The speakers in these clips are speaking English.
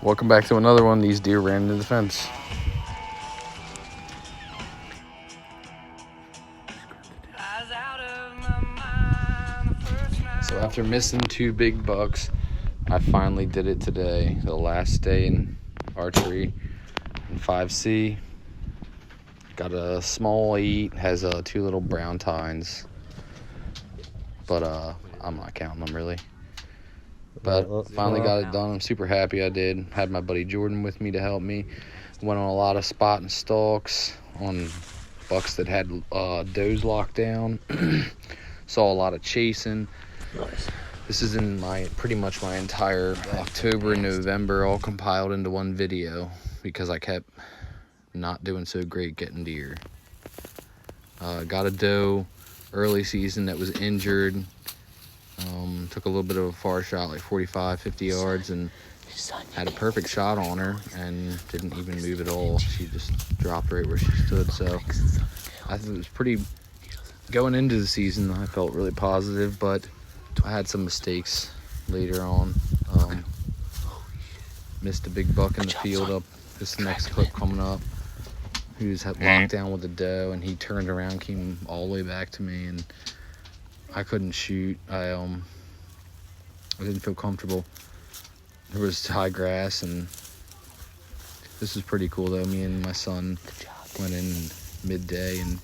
Welcome back to another one. These deer ran into the fence. So after missing 2 big bucks, I finally did it today. The last day in archery in 5C. Got a small 8, has 2 little brown tines. But I'm not counting them really. But finally got it done. I'm super happy I did. Had my buddy Jordan with me to help me. Went on a lot of spot and stalks on bucks that had does locked down. Saw a lot of chasing. Nice. This is in pretty much my entire October and November all compiled into one video because I kept not doing so great getting deer. Got a doe early season that was injured. Took a little bit of a far shot, like 45, 50 yards, and had a perfect shot on her and didn't even move at all. She just dropped right where she stood. So I think it was pretty, going into the season, I felt really positive, but I had some mistakes later on. Missed a big buck in the field up this next clip coming up. He was locked down with a doe, and he turned around, came all the way back to me, and I couldn't shoot. I didn't feel comfortable. There was high grass, and this was pretty cool though. Me and my son went in midday, and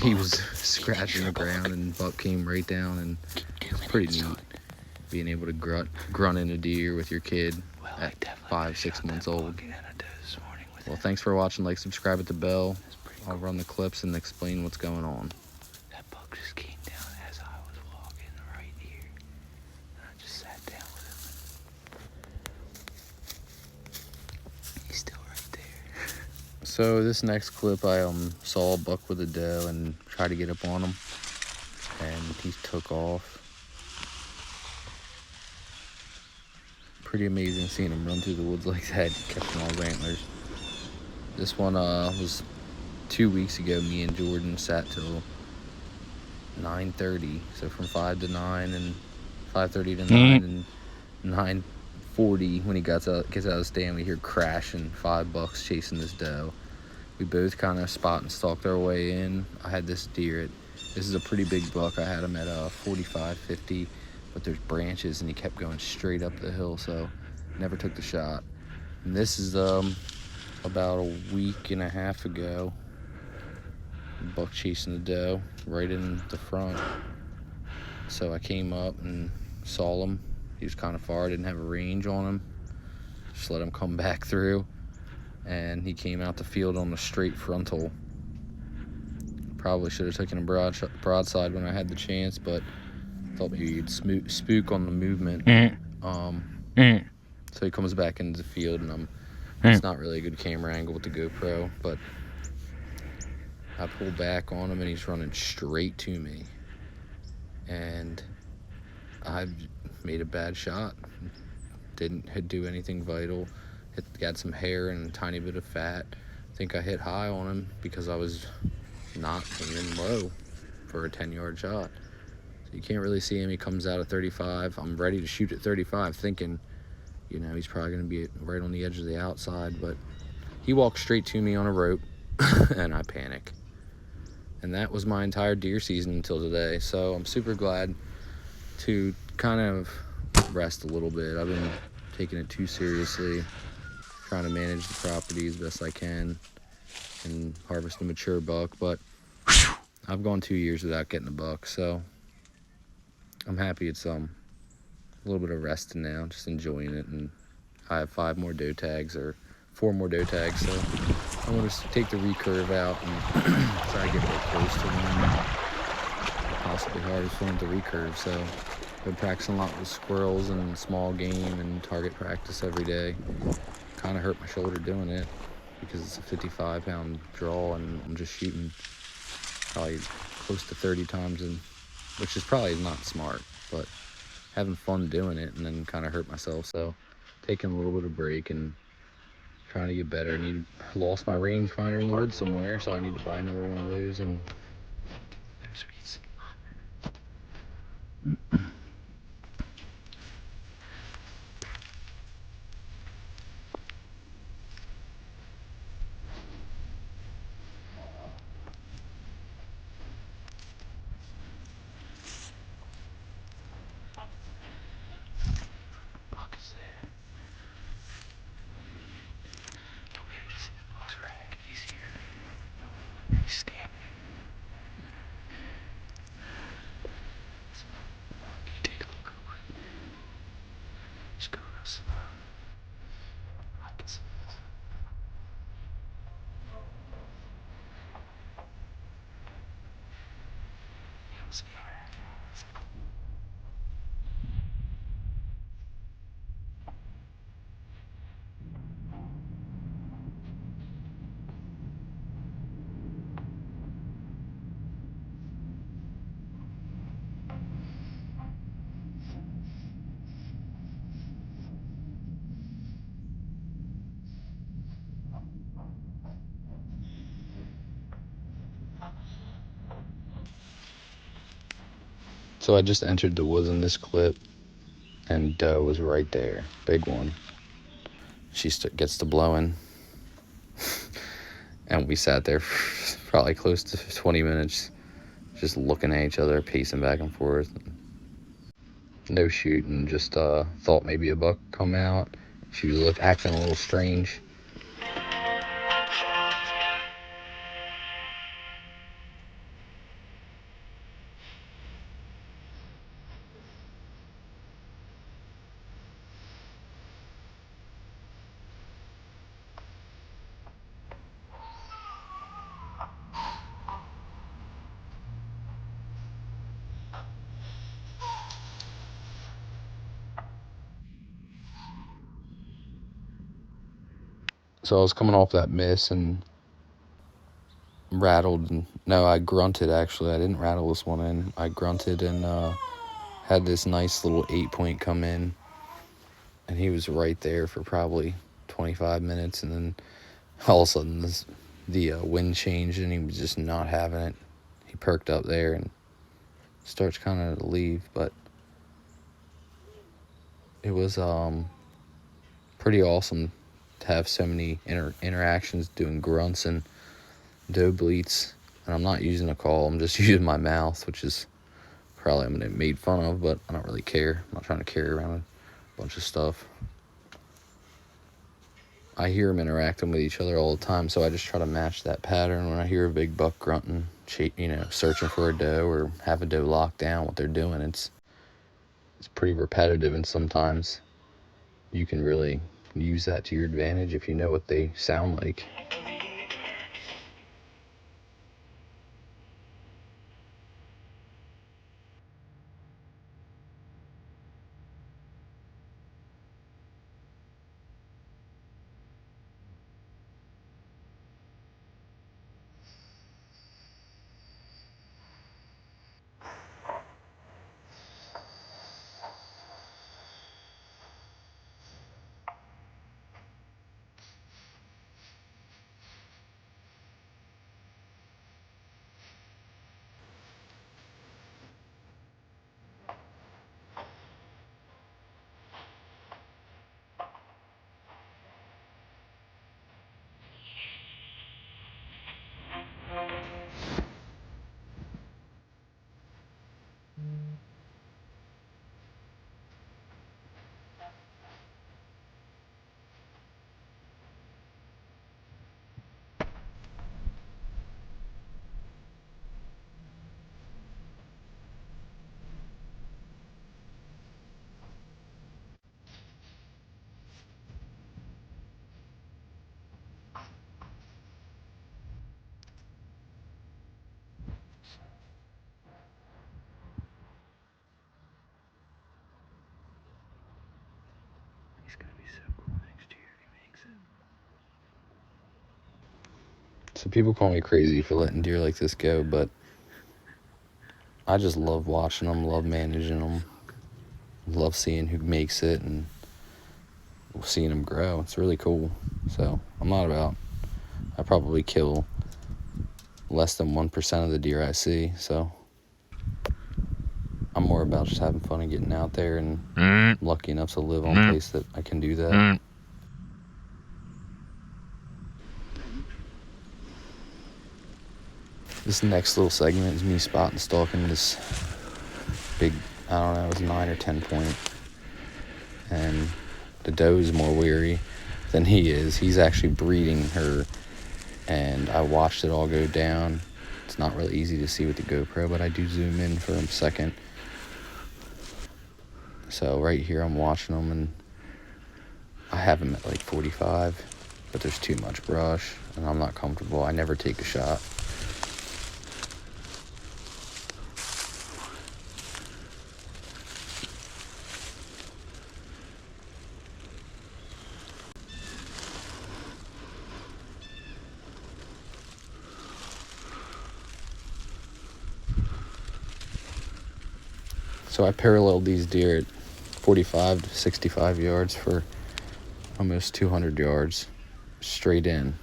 he was scratching the ground, and buck came right down, and it's pretty neat being able to grunt in a deer with your kid at 5-6 months old. Well, thanks for watching. Like, subscribe, hit the bell. I'll run the clips and explain what's going on. That buck just came down as I was walking right here. And I just sat down with him. He's still right there. So this next clip, I saw a buck with a doe and tried to get up on him, and he took off. Pretty amazing seeing him run through the woods like that. Kept him all antlers. This one was 2 weeks ago. Me and Jordan sat till 9:30, so from 5 to 9 and 5:30 to 9 and 9:40 when he gets out of the stand, we hear crashing. 5 bucks chasing this doe. We both kind of spot and stalked our way in. I had this deer this is a pretty big buck. I had him at 45, 50, but there's branches, and he kept going straight up the hill, so never took the shot. And this is about a week and a half ago. Buck chasing the doe right in the front. So I came up and saw him. He was kind of far, didn't have a range on him. Just let him come back through, and he came out the field on a straight frontal. Probably should have taken a broadside when I had the chance, but thought maybe you'd spook on the movement. So he comes back into the field, and it's not really a good camera angle with the GoPro, but I pull back on him, and he's running straight to me. And I made a bad shot. Didn't do anything vital. Got some hair and a tiny bit of fat. I think I hit high on him because I was not aiming low for a 10-yard shot. So you can't really see him. He comes out at 35. I'm ready to shoot at 35, thinking, he's probably going to be right on the edge of the outside, but he walked straight to me on a rope, and I panic. And that was my entire deer season until today. So I'm super glad to kind of rest a little bit. I've been taking it too seriously, trying to manage the property as best I can and harvest a mature buck, but I've gone 2 years without getting a buck, so I'm happy it's a little bit of resting now, just enjoying it. And I have 4 more doe tags, so I'm going to take the recurve out and try to get real close to one. Possibly hardest one with the recurve, so I've been practicing a lot with squirrels and small game and target practice every day. Kind of hurt my shoulder doing it because it's a 55-pound draw, and I'm just shooting probably close to 30 times, which is probably not smart, but having fun doing it, and then kind of hurt myself. So taking a little bit of break and trying to get better. I lost my rangefinder in the woods somewhere, so I need to buy another one of those. And slow. I can see this. You'll see it. So I just entered the woods in this clip, and doe was right there, big one. She gets to blowing, and we sat there for probably close to 20 minutes, just looking at each other, pacing back and forth. No shooting, just thought maybe a buck come out. She was acting a little strange. So I was coming off that miss and rattled. And no, I grunted actually. I didn't rattle this one in. I grunted and had this nice little 8-point come in. And he was right there for probably 25 minutes. And then all of a sudden the wind changed and he was just not having it. He perked up there and starts kind of to leave. But it was pretty awesome to have so many interactions doing grunts and doe bleats. And I'm not using a call, I'm just using my mouth, which is probably I'm gonna get made fun of, but I don't really care. I'm not trying to carry around a bunch of stuff. I hear them interacting with each other all the time, so I just try to match that pattern. When I hear a big buck grunting, searching for a doe or have a doe locked down, what they're doing, it's pretty repetitive, and sometimes you can really use that to your advantage if you know what they sound like. He's gonna be so cool next year if he makes it. So people call me crazy for letting deer like this go, but I just love watching them, love managing them, love seeing who makes it and seeing them grow. It's really cool. So I probably kill less than 1% of the deer I see. So I'm more about just having fun and getting out there, and I'm lucky enough to live on a place that I can do that. This next little segment is me spot and stalking this big, I don't know, it was 9 or 10 point. And the doe is more weary than he is. He's actually breeding her, and I watched it all go down. It's not really easy to see with the GoPro, but I do zoom in for a second. So right here I'm watching them, and have him at like 45, but there's too much brush, and I'm not comfortable. I never take a shot. So I paralleled these deer at 45 to 65 yards for almost 200 yards straight in.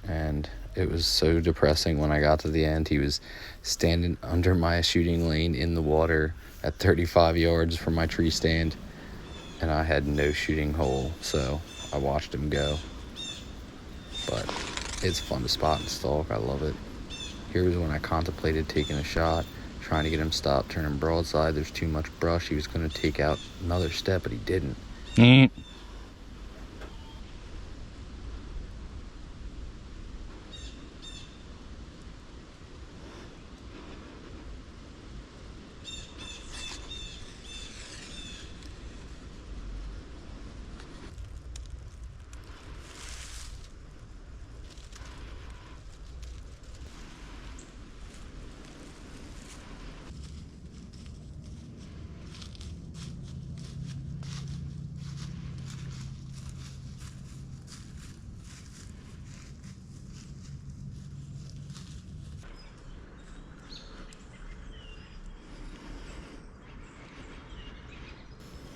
And it was so depressing when I got to the end. He was standing under my shooting lane in the water at 35 yards from my tree stand, and I had no shooting hole, so I watched him go. But it's fun to spot and stalk. I love it. Here was when I contemplated taking a shot, trying to get him stopped, turning broadside. There's too much brush. He was going to take out another step, but he didn't.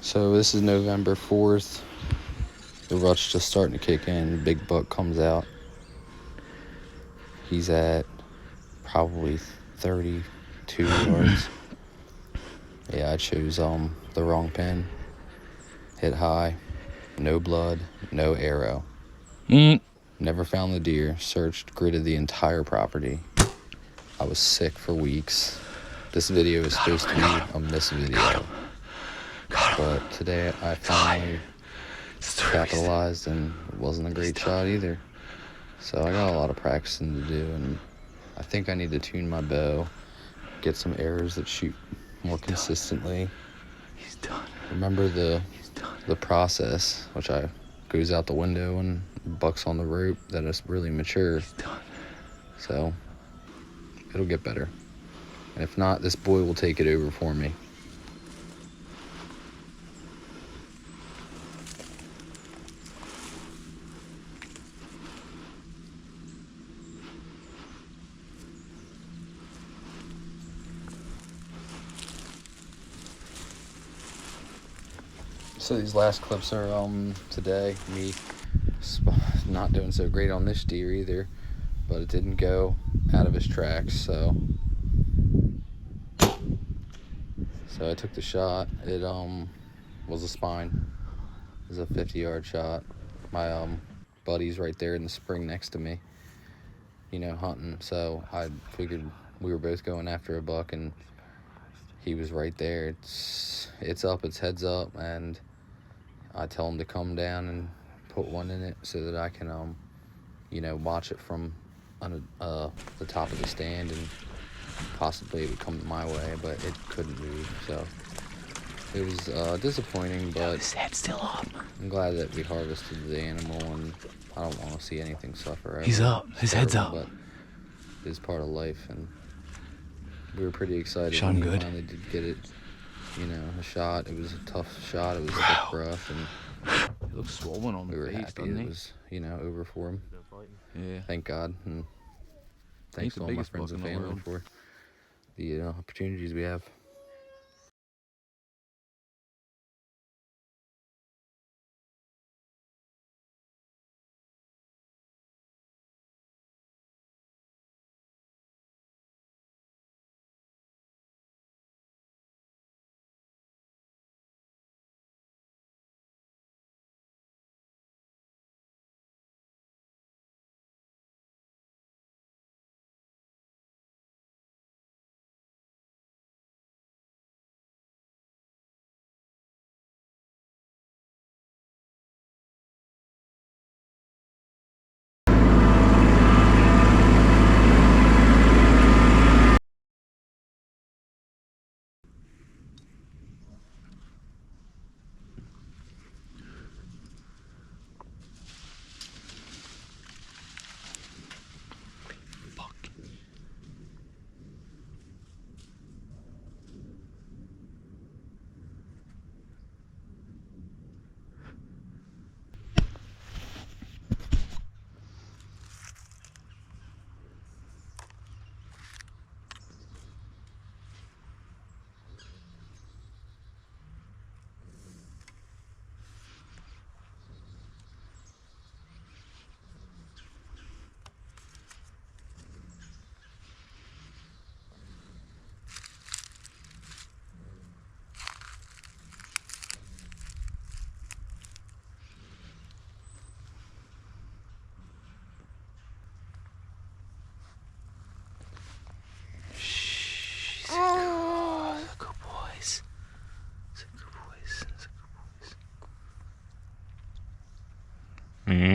So this is November 4th. The rut's just starting to kick in. Big buck comes out. He's at probably 32 yards. Yeah, I chose the wrong pin. Hit high. No blood, no arrow. Never found the deer. Searched, gridded the entire property. I was sick for weeks. This video is supposed to be a miss video. But today I finally capitalized, and it wasn't a great shot either. So I got a lot of practicing to do, and I think I need to tune my bow, get some arrows that shoot more consistently. Remember the process, which goes out the window when buck's on the rope, that is really mature. So it'll get better. And if not, this boy will take it over for me. So these last clips are today. Me not doing so great on this deer either, but it didn't go out of his tracks. So I took the shot. It was a spine. It was a 50-yard shot. My buddy's right there in the spring next to me, hunting. So I figured we were both going after a buck, and he was right there. It's up, its heads up, and I tell him to come down and put one in it so that I can, watch it from the top of the stand, and possibly it would come my way, but it couldn't move. So it was disappointing, but His head's still up. I'm glad that we harvested the animal, and I don't want to see anything suffer. He's up. His head's up. But it's part of life, and we were pretty excited Shot when him he good. finally did get it. A shot. It was a tough shot. It was thick brush, and He looks swollen on we the were face, happy doesn't it he? was, over for him. Yeah. Thank God, and thanks the to all my biggest friends buck and in the family world. for the opportunities we have. Mm.